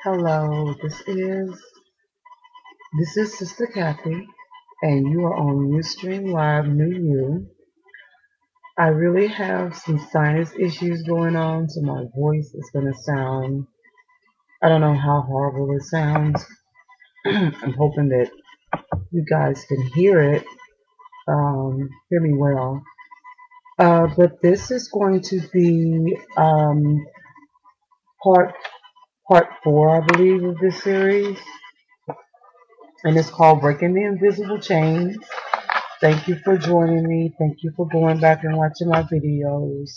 Hello, this is Sister Kathy, and you are on Ustream Live New You. I really have some sinus issues going on, so my voice is gonna sound. I don't know how horrible it sounds. I'm hoping that you guys can hear me well. But this is going to be part part four, I believe, of this series, and it's called Breaking the Invisible Chains. Thank you for joining me. Thank you for going back and watching my videos.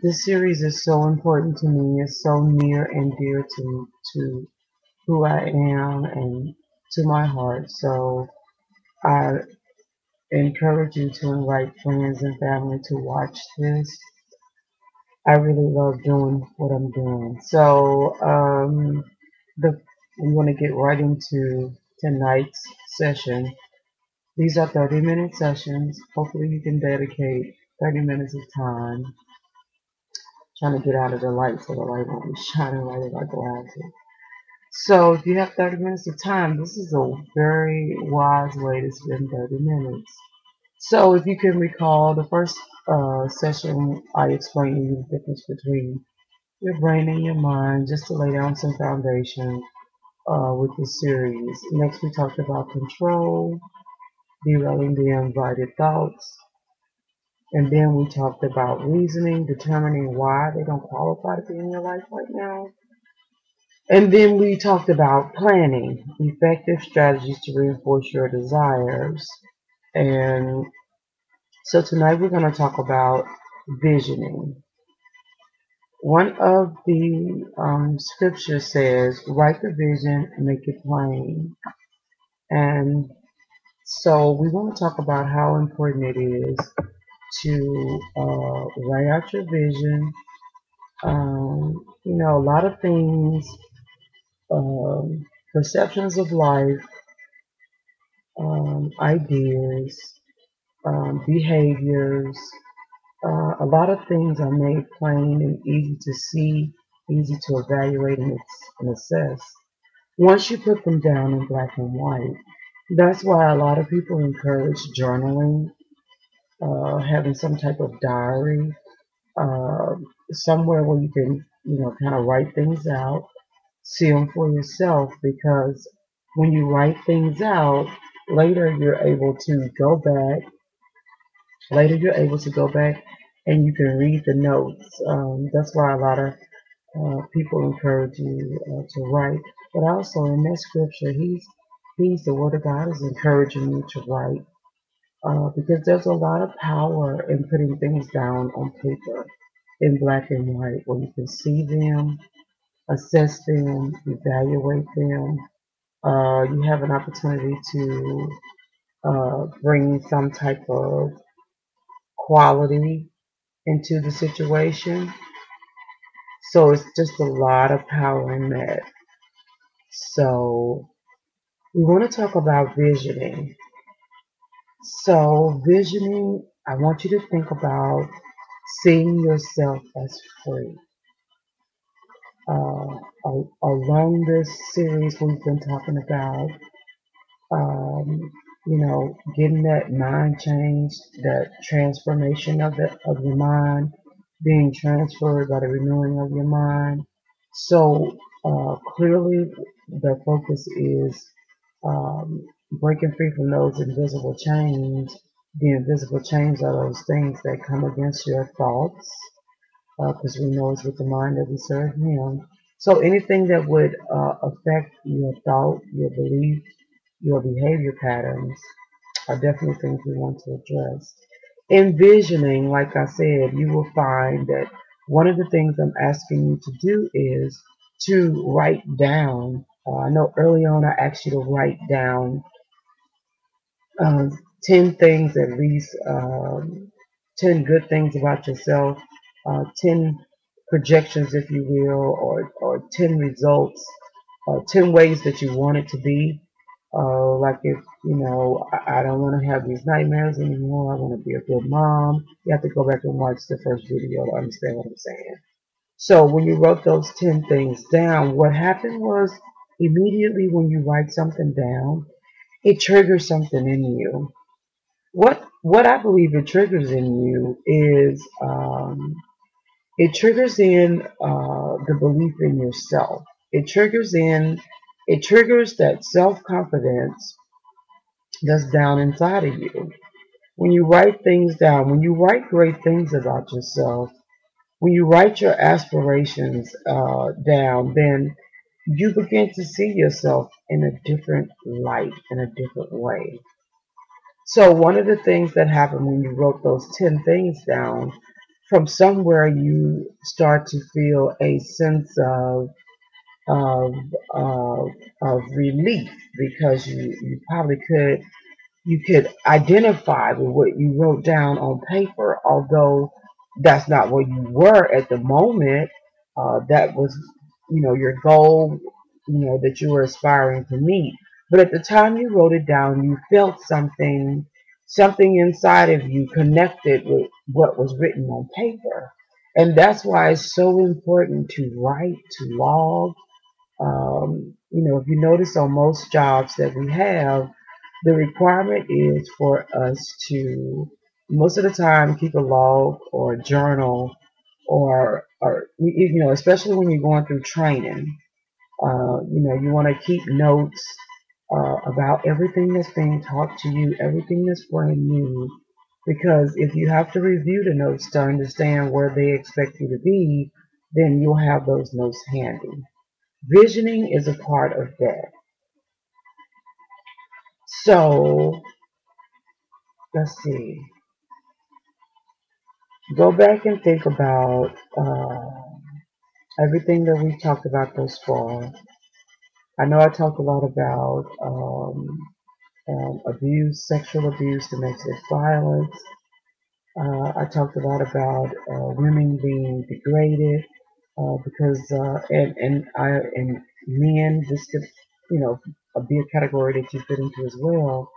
This series is so important to me. It's so near and dear to who I am and to my heart. So I encourage you to invite friends and family to watch this. I really love doing what I'm doing. So the we want to get right into tonight's session. These are 30-minute sessions. Hopefully you can dedicate 30 minutes of time trying to get out of the light so the light won't be shining right in my glasses. So if you have 30 minutes of time, this is a very wise way to spend 30 minutes. So if you can recall, the first session I explained to you the difference between your brain and your mind, just to lay down some foundation with this series. Next we talked about control, derailing the invited thoughts. And then we talked about reasoning, determining why they don't qualify to be in your life right now. And then we talked about planning, effective strategies to reinforce your desires. And so tonight we're going to talk about visioning. One of the scriptures says, write the vision, make it plain. And so we want to talk about how important it is to write out your vision. A lot of things, perceptions of life, ideas, behaviors, a lot of things are made plain and easy to see, easy to evaluate and assess once you put them down in black and white. That's why a lot of people encourage journaling, having some type of diary, uh, somewhere where you can, kind of write things out, see them for yourself, because when you write things out, later you're able to go back, later you're able to go back and you can read the notes. That's why a lot of people encourage you to write. But also in that scripture, he's the word of God is encouraging you to write because there's a lot of power in putting things down on paper in black and white where you can see them, assess them, evaluate them. You have an opportunity to bring some type of quality into the situation. So it's just a lot of power in that. So we want to talk about visioning. So visioning, I want you to think about seeing yourself as free. Along this series, we've been talking about getting that mind change, that transformation of your mind, being transferred by the renewing of your mind. So clearly, the focus is breaking free from those invisible chains. The invisible chains are those things that come against your thoughts, because we know it's with the mind that we serve Him. So anything that would affect your thought, your belief, your behavior patterns are definitely things we want to address. Envisioning, like I said, you will find that one of the things I'm asking you to do is to write down. I know early on I asked you to write down um, 10 things at least, 10 good things about yourself, 10 projections, if you will, or 10 results, 10 ways that you want it to be. Like if, I don't want to have these nightmares anymore. I want to be a good mom. You have to go back and watch the first video to understand what I'm saying. So when you wrote those 10 things down, what happened was immediately when you write something down, it triggers something in you. What I believe it triggers in you is it triggers in the belief in yourself. It triggers that self confidence that's down inside of you. When you write things down, when you write great things about yourself, when you write your aspirations down, then you begin to see yourself in a different light, in a different way. So, one of the things that happened when you wrote those 10 things down, from somewhere you start to feel a sense of, of, of relief because you probably could identify with what you wrote down on paper, although that's not where you were at the moment. That was, your goal, that you were aspiring to meet. But at the time you wrote it down, you felt something inside of you connected with what was written on paper. And that's why it's so important to write, to log. If you notice on most jobs that we have, the requirement is for us to, most of the time, keep a log or a journal, or especially when you're going through training. You want to keep notes about everything that's being taught to you, everything that's brand new, because if you have to review the notes to understand where they expect you to be, then you'll have those notes handy. Visioning is a part of that. So let's see. Go back and think about everything that we talked about thus far. I know I talked a lot about abuse, sexual abuse, domestic violence. I talked a lot about women being degraded because and men. This could be a category that you fit into as well.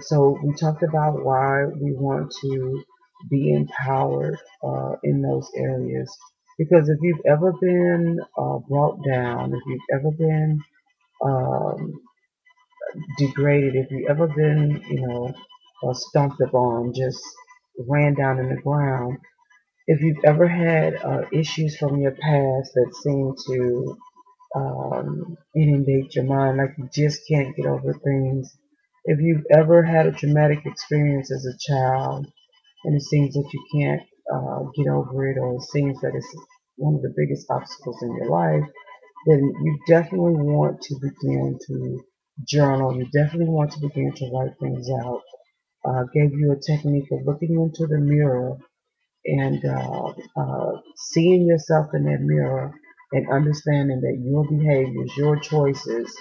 So we talked about why we want to be empowered in those areas. Because if you've ever been brought down, if you've ever been um, degraded, if you've ever been, stomped upon, just ran down in the ground, if you've ever had issues from your past that seem to inundate your mind, like you just can't get over things. If you've ever had a traumatic experience as a child and it seems that you can't get over it, or it seems that it's one of the biggest obstacles in your life, then you definitely want to begin to journal. You definitely want to begin to write things out. Gave you a technique of looking into the mirror and seeing yourself in that mirror and understanding that your behaviors, your choices,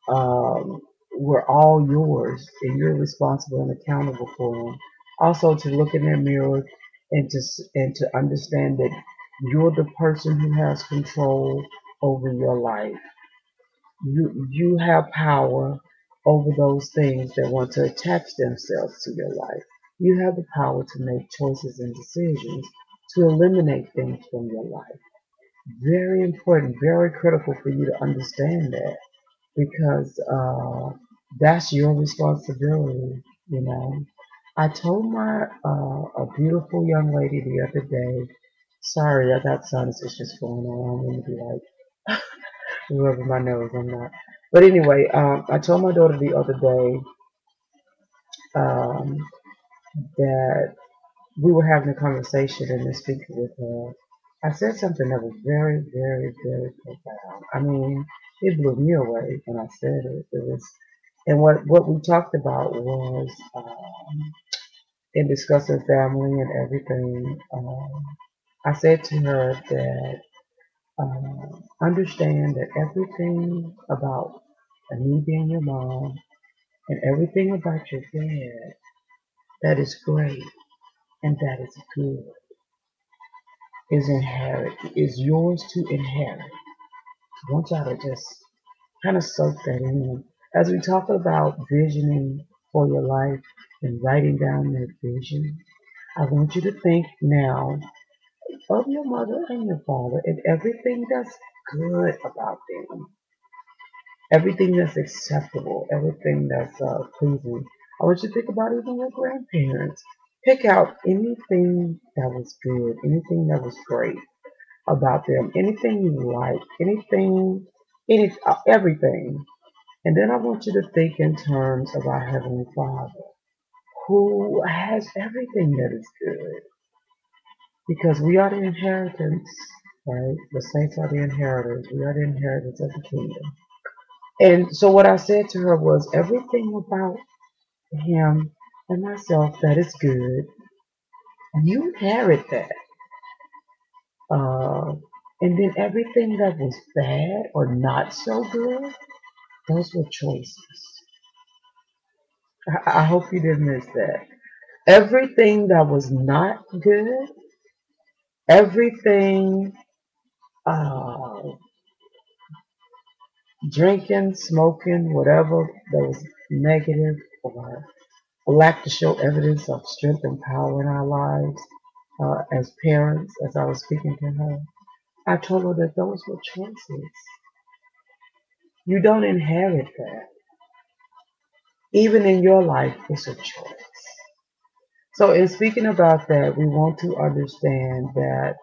um, were all yours and you're responsible and accountable for them. Also, to look in that mirror and to understand that you're the person who has control over your life. You have power over those things that want to attach themselves to your life. You have the power to make choices and decisions to eliminate things from your life. Very important, very critical for you to understand that because that's your responsibility. You know, I told my a beautiful young lady the other day. Sorry, I got sinuses just going on. I'm gonna be like rubbing my nose. I'm not. But anyway, I told my daughter the other day um, that we were having a conversation and then speaking with her. I said something that was very, very, very profound. I mean, it blew me away when I said it. It was, and what we talked about was in discussing family and everything. I said to her that understand that everything about me being your mom and everything about your dad that is great and that is good is yours to inherit. I want y'all to just kind of soak that in. As we talk about visioning for your life and writing down that vision, I want you to think now, of your mother and your father and everything that's good about them, everything that's acceptable, everything that's pleasing. I want you to think about even your grandparents. Pick out anything that was good, anything that was great about them, anything you like, everything. And then I want you to think in terms of our Heavenly Father, who has everything that is good, because we are the inheritance, right? The saints are the inheritors. We are the inheritance of the kingdom. And so what I said to her was everything about him and myself that is good, you inherit that. Uh, and then everything that was bad or not so good, those were choices. I hope you didn't miss that. Everything that was not good, everything uh, drinking, smoking, whatever that was negative or lack to show evidence of strength and power in our lives as parents, as I was speaking to her, I told her that those were choices. You don't inherit that. Even in your life, it's a choice. So, in speaking about that, we want to understand that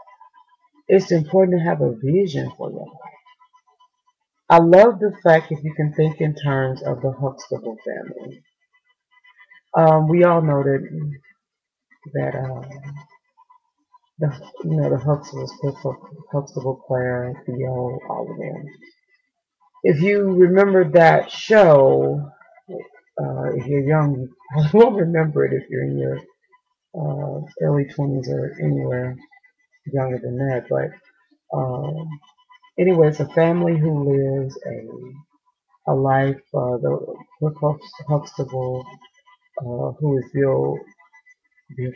it's important to have a vision for your life. I love the fact if you can think in terms of the Huxtable family. We all know that the Huxtables, Huxtable, Claire, Theo, all of them. If you remember that show, if you're young, you probably won't remember it if you're in your early 20s or anywhere younger than that. But anyway, it's a family who lives a life. The Huxtable, who is Bill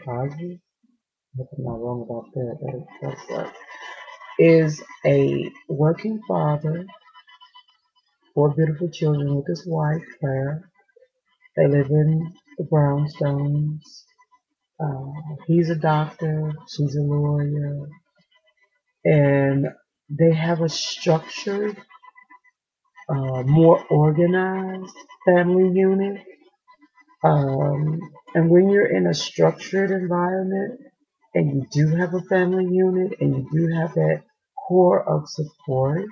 Cosby. I hope I'm not wrong about that. Is a working father, four beautiful children with his wife, Claire. They live in the brownstones. He's a doctor, she's a lawyer, and they have a structured, more organized family unit. And when you're in a structured environment and you do have a family unit and you do have that core of support,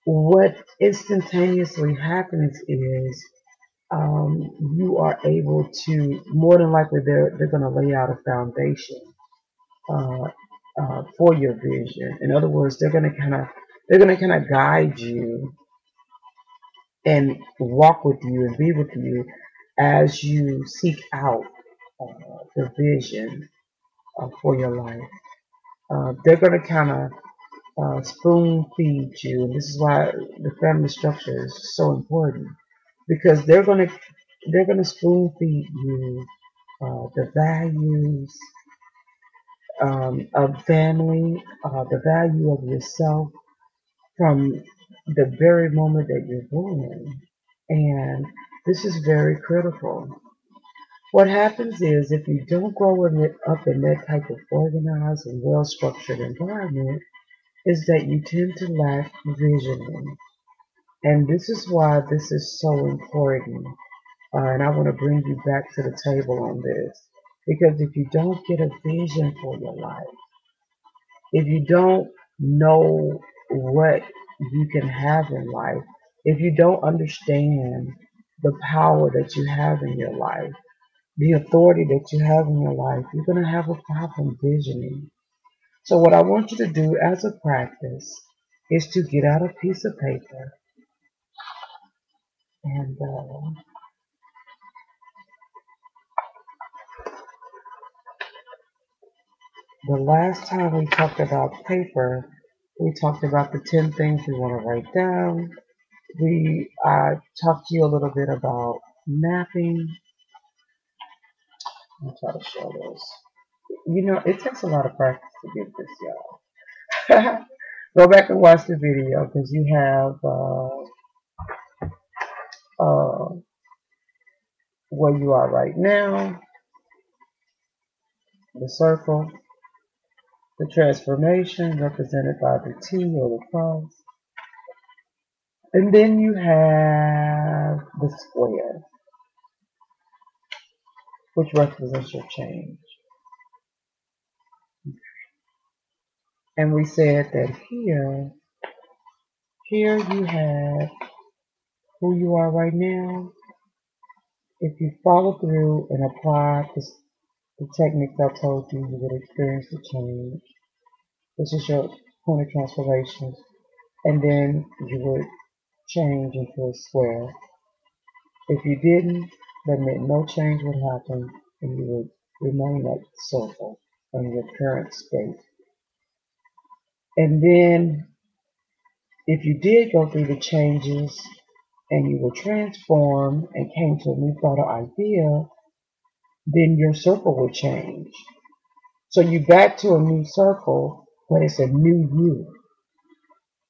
what instantaneously happens is you are able to, more than likely they're going to lay out a foundation uh, for your vision. In other words, they're going to kind of guide you and walk with you and be with you as you seek out the vision for your life. They're going to kind of spoon feed you, and this is why the family structure is so important, because they're gonna spoon feed you the values of family, the value of yourself from the very moment that you're born. And this is very critical. What happens is if you don't grow up in that type of organized and well-structured environment, is that you tend to lack vision. And this is why this is so important. And I want to bring you back to the table on this. Because if you don't get a vision for your life, if you don't know what you can have in life, if you don't understand the power that you have in your life, the authority that you have in your life, you're going to have a problem visioning. So, what I want you to do as a practice is to get out a piece of paper and the last time we talked about paper, we talked about the 10 things we want to write down. I talked to you a little bit about mapping. I'll try to show this. It takes a lot of practice to get this, y'all. Go back and watch the video because you have where you are right now, the circle, The transformation represented by the T or the cross. And then you have the square, which represents your change. And we said that here you have who you are right now. If you follow through and apply the techniques I told you, you would experience the change. This is your point of transformation. And then you would change into a square. If you didn't, that meant no change would happen and you would remain at the circle in your current state. And then if you did go through the changes and you were transformed and came to a new thought or idea, then your circle would change. So you back to a new circle, but it's a new you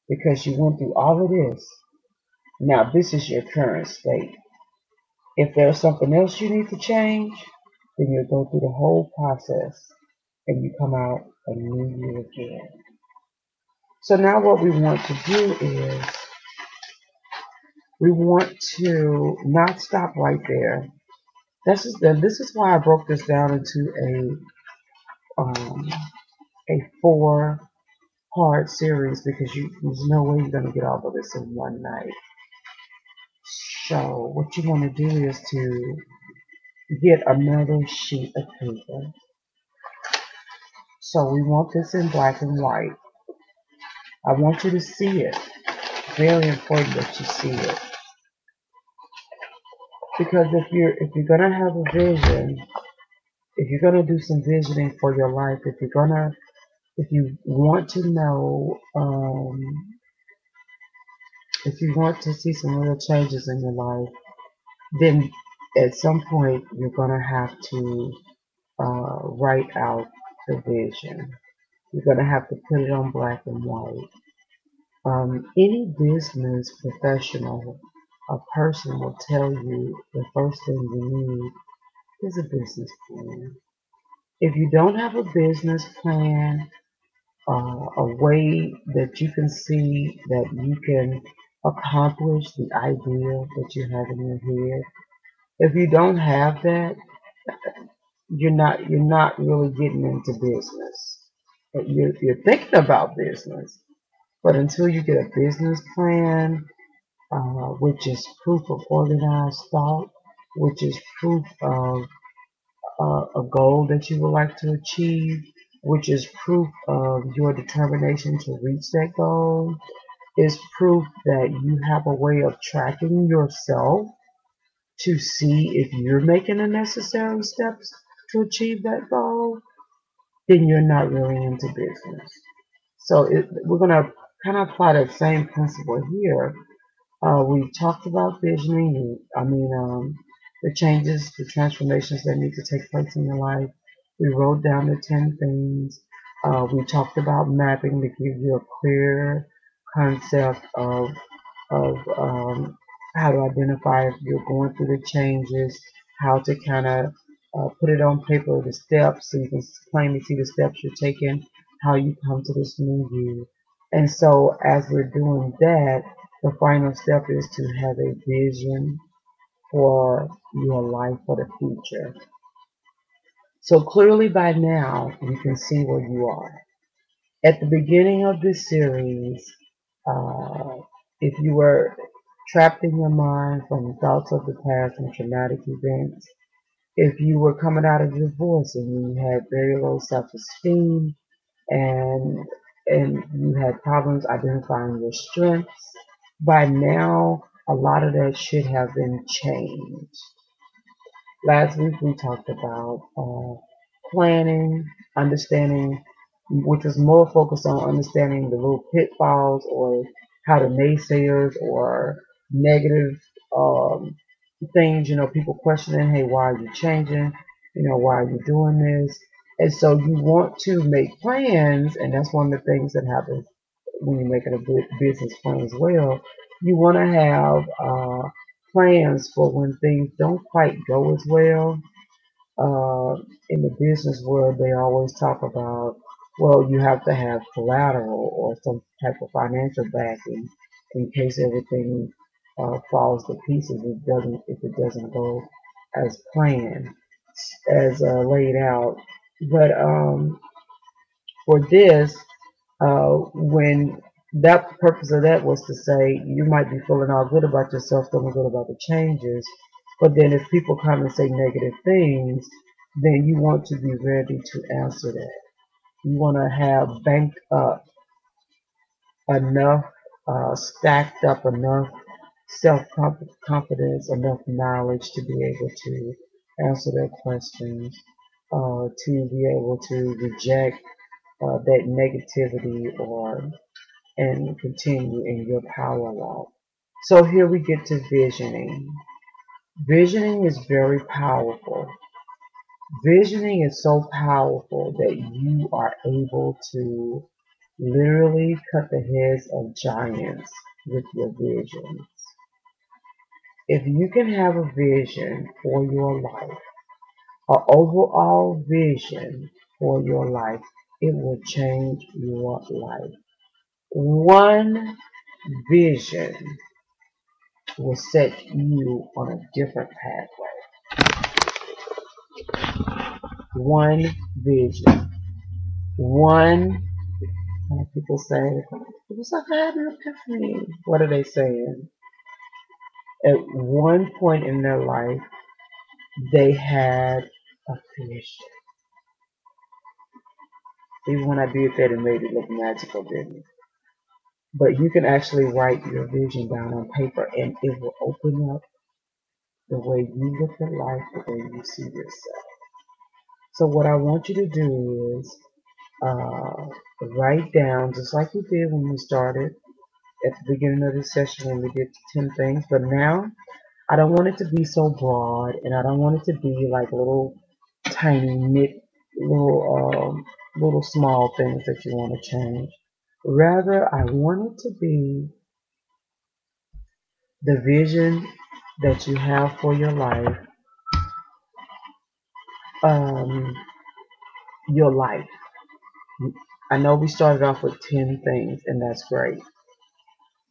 because you went through all of this. Now this is your current state. If there's something else you need to change, then you go through the whole process and you come out a new you again. So now what we want to do is we want to not stop right there. This is why I broke this down into a 4-part series because there's no way you're gonna get all of this in one night. So what you want to do is to get another sheet of paper. So we want this in black and white. I want you to see it. Very important that you see it. Because if you're gonna have a vision, if you're gonna do some visioning for your life, if you want to know, if you want to see some real changes in your life, then at some point you're gonna have to write out the vision. You're gonna have to put it on black and white. Any business professional, a person will tell you the first thing you need is a business plan. If you don't have a business plan, a way that you can see that you can accomplish the idea that you have in your head, if you don't have that, you're not really getting into business. You're thinking about business, but until you get a business plan, which is proof of organized thought, which is proof of a goal that you would like to achieve, which is proof of your determination to reach that goal, is proof that you have a way of tracking yourself to see if you're making the necessary steps to achieve that goal, then you're not really into business. So we're going to kind of apply that same principle here. We talked about visioning, the changes, the transformations that need to take place in your life. We wrote down the 10 things. We talked about mapping to give you a clear concept of how to identify if you're going through the changes, how to kind of put it on paper, the steps, so you can plainly see the steps you're taking, how you come to this new you. And so as we're doing that, the final step is to have a vision for your life for the future. So clearly by now, you can see where you are. At the beginning of this series, uh, if you were trapped in your mind from thoughts of the past and traumatic events, if you were coming out of divorce and you had very low self-esteem and you had problems identifying your strengths, by now a lot of that should have been changed. Last week we talked about planning, understanding, which was more focused on understanding the little pitfalls or how the naysayers or negative um, things, people questioning, hey, why are you changing? Why are you doing this? And so you want to make plans, and that's one of the things that happens when you're making a business plan as well. You want to have plans for when things don't quite go as well. Uh, in the business world, they always talk about Well, you have to have collateral or some type of financial backing in case everything falls to pieces. If it doesn't go as planned, as laid out. But for this, when that purpose of that was to say you might be feeling all good about yourself, feeling good about the changes, but then if people come and say negative things, then you want to be ready to answer that. You want to have banked up enough, stacked up enough self confidence, enough knowledge to be able to answer their questions, to be able to reject that negativity or and continue in your power walk. So here we get to visioning. Visioning is very powerful. Visioning is so powerful that you are able to literally cut the heads of giants with your visions. If you can have a vision for your life, an overall vision for your life, it will change your life. One vision will set you on a different pathway. One vision. One, people say, it was like I had an epiphany. What are they saying? At one point in their life, they had a vision. Even when I did that, it made it look magical, didn't it? But you can actually write your vision down on paper and it will open up the way you look at life, the way you see yourself. So what I want you to do is uh, write down, just like you did when we started at the beginning of this session when we did 10 things. But now I don't want it to be so broad, and I don't want it to be like little tiny little small things that you want to change. Rather, I want it to be the vision that you have for your life, um, your life. I know we started off with 10 things, and that's great.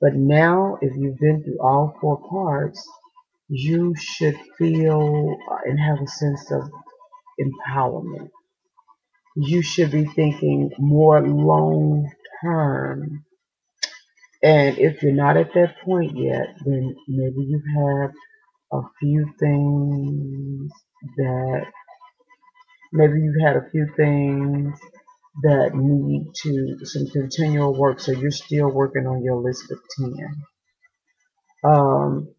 But now, if you've been through all four parts, you should feel and have a sense of empowerment. You should be thinking more long term. And if you're not at that point yet, then maybe you have a few things that maybe you've had a few things that need to some continual work. So you're still working on your list of 10.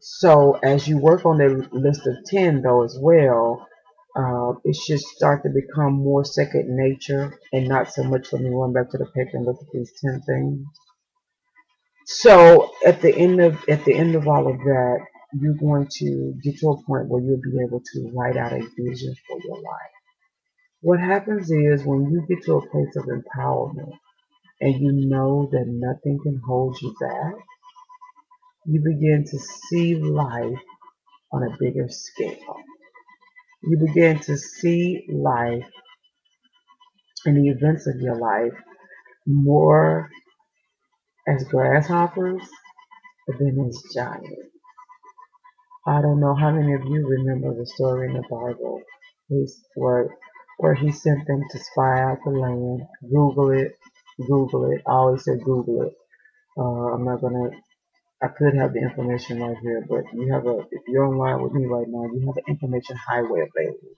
So as you work on the list of 10 though as well, it should start to become more second nature and not so much when you run back to the paper and look at these 10 things. So at the end of all of that, you're going to get to a point where you'll be able to write out a vision for your life. What happens is when you get to a place of empowerment and you know that nothing can hold you back, you begin to see life on a bigger scale. You begin to see life and the events of your life more as grasshoppers than as giants. I don't know how many of you remember the story in the Bible where he sent them to spy out the land. Google it. Google it. I always say Google it. I'm not gonna. I could have the information right here, but if you're online with me right now, you have an information highway available.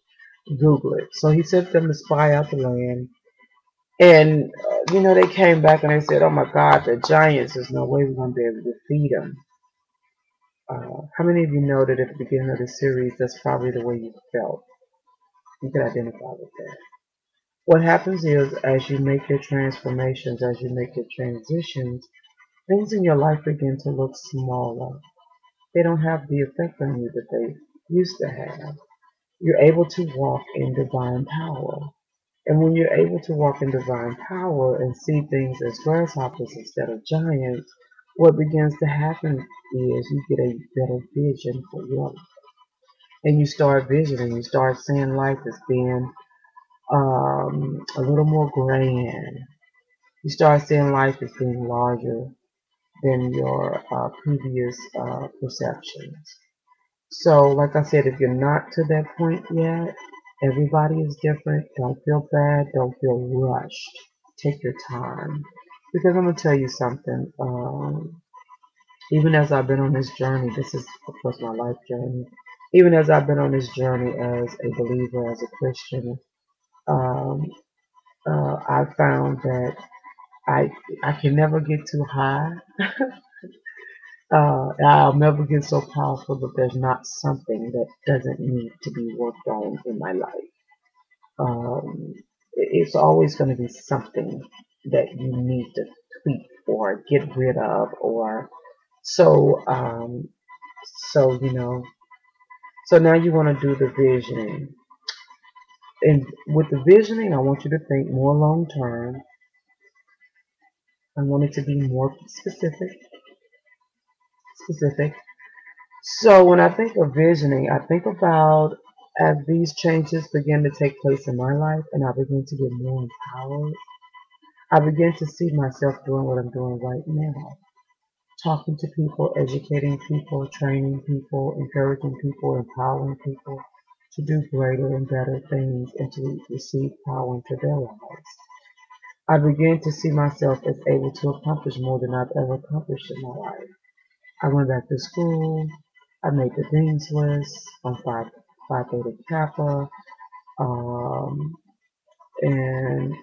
Google it. So he sent them to spy out the land, and they came back and they said, "Oh my God, the giants! There's no way we're gonna be able to defeat them." How many of you know that at the beginning of the series, that's probably the way you felt? You can identify with that. What happens is, as you make your transformations, as you make your transitions, things in your life begin to look smaller. They don't have the effect on you that they used to have. You're able to walk in divine power. And when you're able to walk in divine power and see things as grasshoppers instead of giants, what begins to happen is you get a better vision for your life. And you start visioning, you start seeing life as being a little more grand. You start seeing life as being larger than your previous perceptions. So, like I said, if you're not to that point yet, everybody is different. Don't feel bad. Don't feel rushed. Take your time. Because I'm going to tell you something. Even as I've been on this journey, this is, of course, my life journey. Even as I've been on this journey as a believer, as a Christian, um, I found that I I can never get too high. I'll never get so powerful that there's not something that doesn't need to be worked on in my life. Um, it's always going to be something that you need to tweak or get rid of, or so. So you know. So now you want to do the visioning, and with the visioning, I want you to think more long term. I want it to be more specific. So when I think of visioning, I think about as these changes begin to take place in my life and I begin to get more empowered, I begin to see myself doing what I'm doing right now. Talking to people, educating people, training people, encouraging people, empowering people to do greater and better things and to receive power into their lives. I begin to see myself as able to accomplish more than I've ever accomplished in my life. I went back to school. I made the dean's list. I'm Phi Beta Kappa, um, and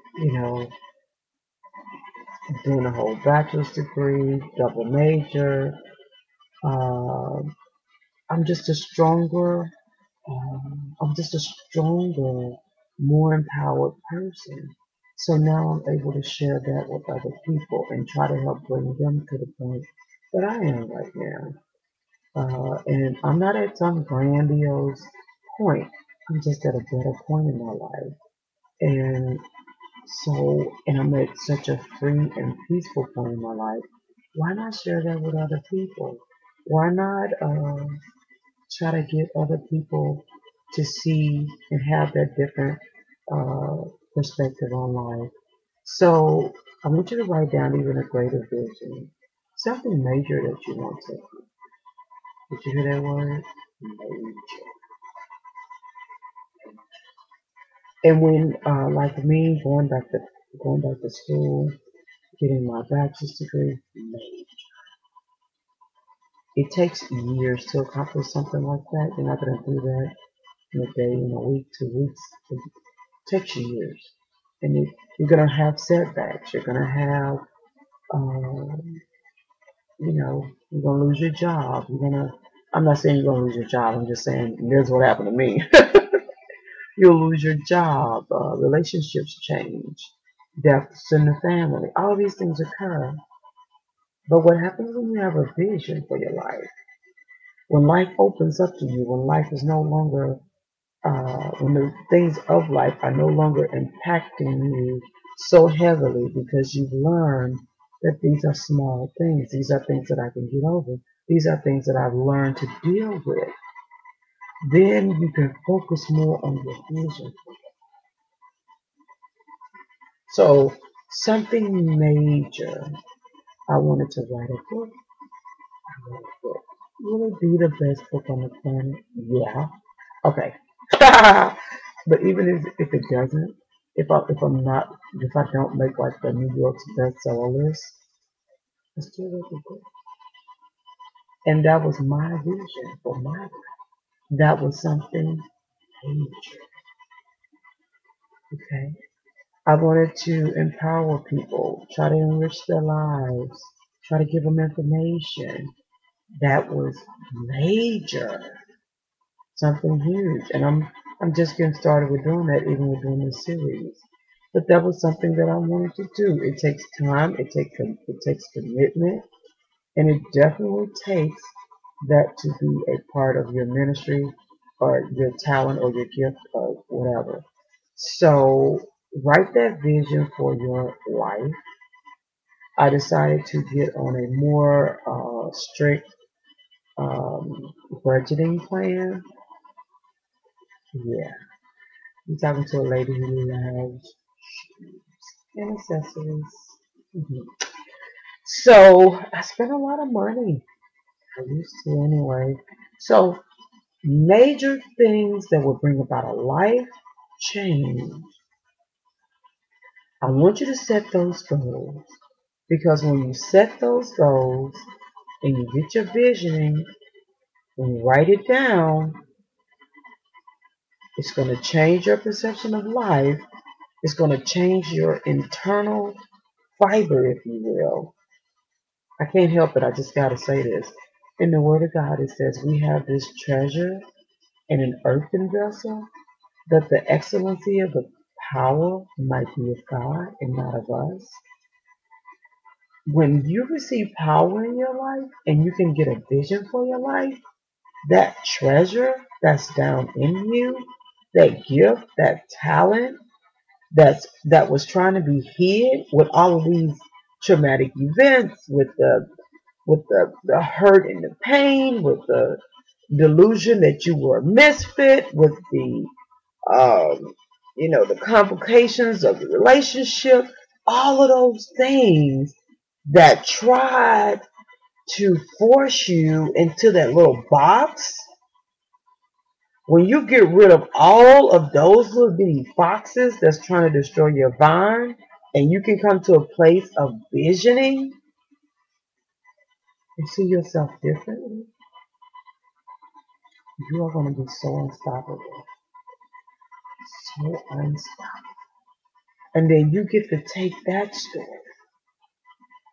doing a whole bachelor's degree, double major. Um, I'm just a stronger. I'm just a stronger, more empowered person. So now I'm able to share that with other people and try to help bring them to the point that I am right now. And I'm not at some grandiose point. I'm just at a better point in my life. And and I'm at such a free and peaceful point in my life. Why not share that with other people? Why not try to get other people to see and have that different perspective on life? So I want you to write down even a greater vision, something major that you want to. Did you hear that word? Major. And when, like me, going back to school, getting my bachelor's degree, it takes years to accomplish something like that. You're not gonna do that in a day, in a week, 2 weeks. It takes years, and you're gonna have setbacks. You're gonna have, um, you're gonna lose your job. You're gonna. I'm not saying you're gonna lose your job. I'm just saying this is what happened to me. You'll lose your job. Relationships change. Deaths in the family. All these things occur. But what happens when you have a vision for your life? When life opens up to you, when life is no longer, when the things of life are no longer impacting you so heavily because you've learned that these are small things. These are things that I can get over. These are things that I've learned to deal with. Then you can focus more on your vision. So something major. I wanted to write a book. I wrote a book. Will it be the best book on the planet? Yeah. Okay. But even if it doesn't, if I don't make like the New York's bestseller list, I still write the book. And that was my vision for my life. That was something major. Okay. I wanted to empower people, try to enrich their lives, try to give them information. That was major, something huge. And I'm just getting started with doing that, even with doing this series. But that was something that I wanted to do. It takes time, it takes commitment, and it definitely takes that to be a part of your ministry or your talent or your gift or whatever. So write that vision for your life. I decided to get on a more strict budgeting plan. Yeah. I'm talking to a lady who loves and accessories. Mhm. So I spent a lot of money. I used to anyway. So major things that will bring about a life change. I want you to set those goals because when you set those goals and you get your visioning and you write it down, it's going to change your perception of life. It's going to change your internal fiber, if you will. I can't help it. I just got to say this. In the Word of God, it says we have this treasure in an earthen vessel, that the excellency of the power might be of God and not of us. When you receive power in your life and you can get a vision for your life, that treasure that's down in you, that gift, that talent that was trying to be hid with all of these traumatic events, with the hurt and the pain, with the delusion that you were a misfit, with the the complications of the relationship, all of those things that tried to force you into that little box. When you get rid of all of those little bitty foxes that's trying to destroy your vine, and you can come to a place of visioning and see yourself differently, you are going to be so unstoppable. So unstoppable. And then you get to take that story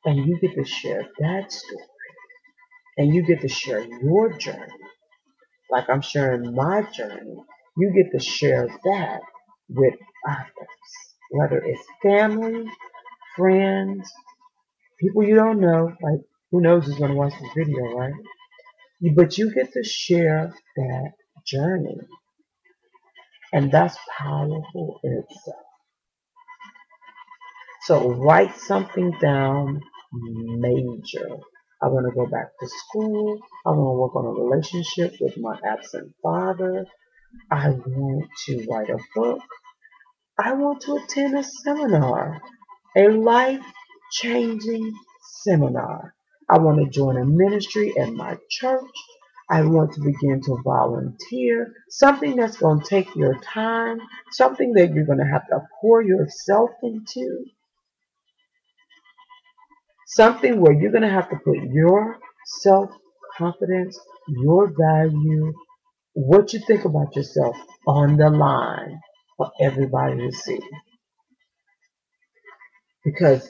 and you get to share that story and you get to share your journey. Like I'm sharing my journey. You get to share that with others, whether it's family, friends, people you don't know. Like, who knows who's going to watch this video, right? But you get to share that journey. And that's powerful in itself. So write something down major. I want to go back to school. I want to work on a relationship with my absent father. I want to write a book. I want to attend a seminar, a life-changing seminar. I want to join a ministry at my church. I want to begin to volunteer, something that's going to take your time, something that you're going to have to pour yourself into. Something where you're going to have to put your self-confidence, your value, what you think about yourself on the line for everybody to see. Because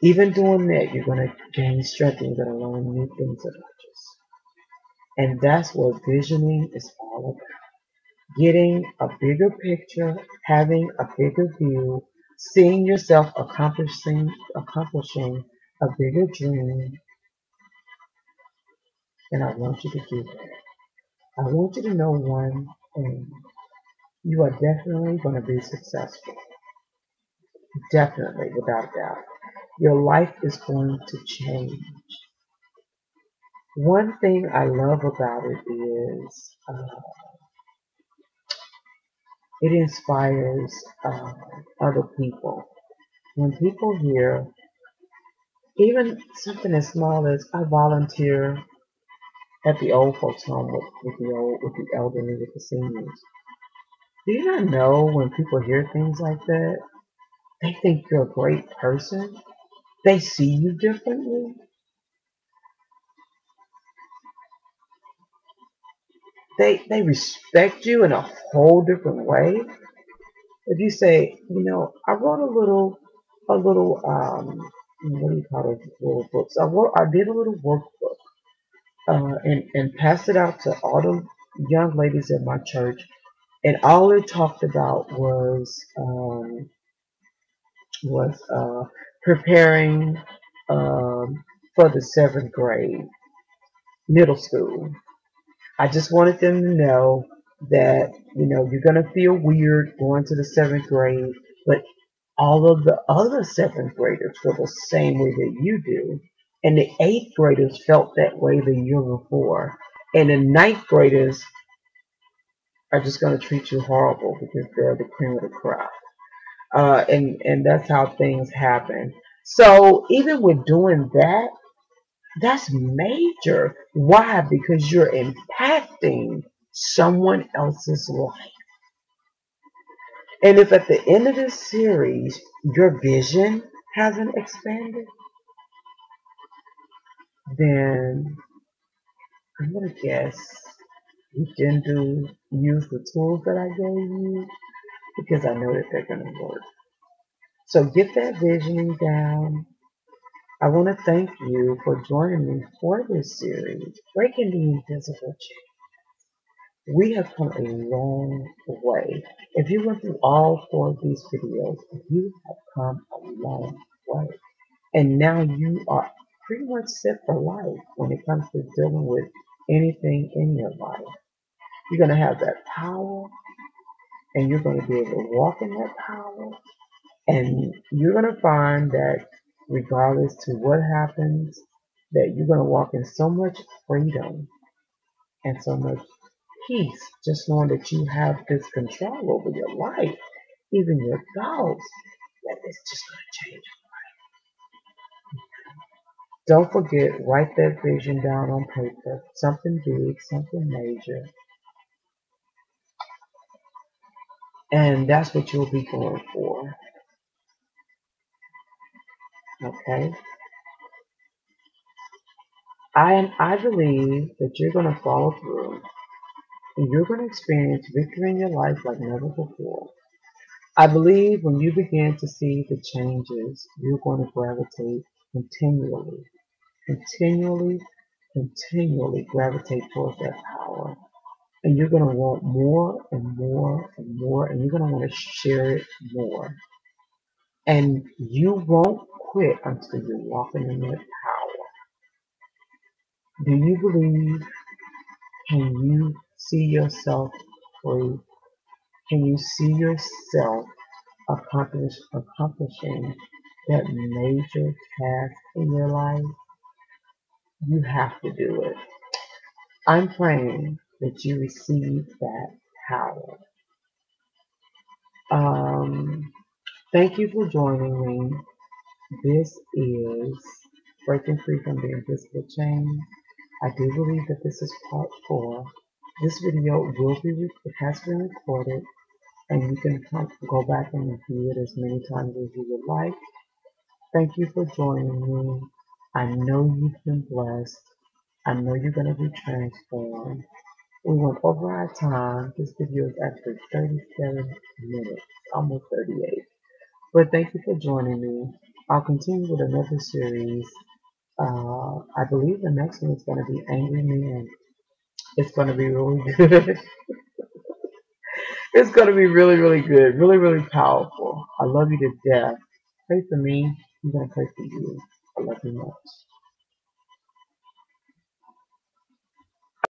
even doing that, you're going to gain strength and you're going to learn new things about yourself. And that's what visioning is all about. Getting a bigger picture, having a bigger view, seeing yourself accomplishing a bigger dream, and I want you to do that. I want you to know one thing. You are definitely going to be successful. Definitely, without a doubt. Your life is going to change. One thing I love about it is it inspires other people. When people hear, even something as small as I volunteer at the old folks home with the elderly, with the seniors. Do you not know when people hear things like that, they think you're a great person? They see you differently. They respect you in a whole different way. If you say, I wrote a little what do you call it, little books. I did a little workbook and passed it out to all the young ladies at my church, and all it talked about was preparing for the seventh grade, middle school. I just wanted them to know that, you're going to feel weird going to the seventh grade, but all of the other seventh graders feel the same way that you do. And the eighth graders felt that way the year before. And the ninth graders are just going to treat you horrible because they're the cream of the crop. And that's how things happen. So even with doing that, that's major. Why? Because you're impacting someone else's life. And if at the end of this series your vision hasn't expanded, then I'm gonna guess you didn't use the tools that I gave you because I know that they're gonna work. So get that visioning down. I want to thank you for joining me for this series, Breaking the Invisible Chain. We have come a long way. If you went through all four of these videos, you have come a long way. And now you are pretty much set for life when it comes to dealing with anything in your life. You're going to have that power and you're going to be able to walk in that power. And you're going to find that regardless to what happens, that you're going to walk in so much freedom and so much peace, just knowing that you have this control over your life, even your thoughts, that it's just going to change. Don't forget, write that vision down on paper, something big, something major, and that's what you'll be going for. Okay? I believe that you're going to follow through and you're going to experience victory in your life like never before. I believe when you begin to see the changes, you're going to gravitate continually, continually, continually gravitate towards that power. And you're going to want more and more and more, and you're going to want to share it more. And you won't quit until you're walking in that power. Do you believe? Can you see yourself free? Can you see yourself accomplishing that major task in your life? You have to do it. I'm praying that you receive that power. Um, Thank you for joining me. This is Breaking Free from the Invisible Chain. I do believe that this is part 4. This video it has been recorded, and you can go back and view it as many times as you would like. Thank you for joining me. I know you've been blessed. I know you're going to be transformed. We went over our time. This video is actually 37 minutes, almost 38. But thank you for joining me. I'll continue with another series. I believe the next one is going to be Angry Men. It's going to be really good. It's going to be really, really good. Really, really powerful. I love you to death. Pray for me. I'm going to pray for you. I love you much.